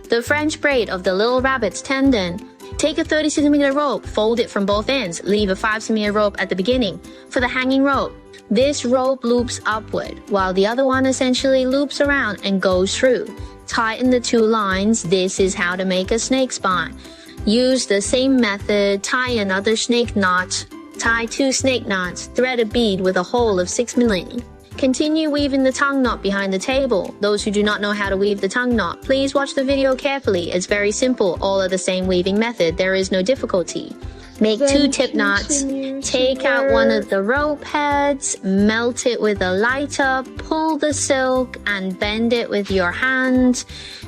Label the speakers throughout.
Speaker 1: The French braid of the little rabbit's tendon. Take a 30cm rope, fold it from both ends, leave a 5cm rope at the beginning. For the hanging rope, this rope loops upward, while the other one essentially loops around and goes through. Tighten the two lines. This is how to make a snake spine. Use the same method, tie another snake knot. Tie 2 snake knots, thread a bead with a hole of 6mm. Continue weaving the tongue knot behind the table. Those who do not know how to weave the tongue knot, please watch the video carefully. It's very simple, all are the same weaving method, there is no difficulty. Make 2 tip knots, take out one of the rope heads, melt it with a lighter, pull the silk and bend it with your hand,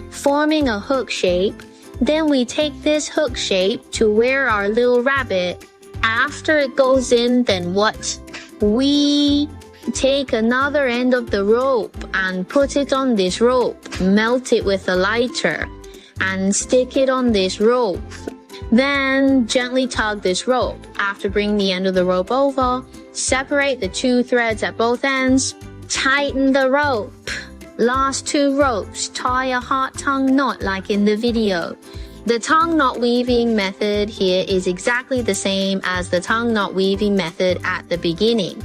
Speaker 1: forming a hook shape. Then we take this hook shape to wear our little rabbit. After it goes in, then what? We take another end of the rope and put it on this rope, melt it with a lighter and stick it on this rope. Then gently tug this rope. After bringing the end of the rope over, separate the 2 threads at both ends, tighten the rope. Last 2 ropes, tie a heart tongue knot like in the video. The tongue knot weaving method here is exactly the same as the tongue knot weaving method at the beginning.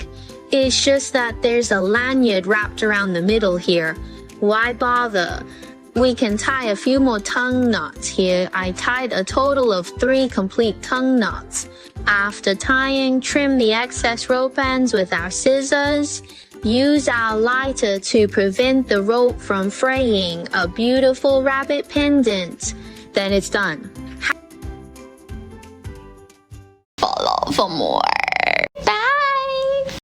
Speaker 1: It's just that there's a lanyard wrapped around the middle here. Why bother? We can tie a few more tongue knots here. I tied a total of 3 complete tongue knots. After tying, trim the excess rope ends with our scissors. Use our lighter to prevent the rope from fraying. A beautiful rabbit pendant. Then it's done.
Speaker 2: Follow for more.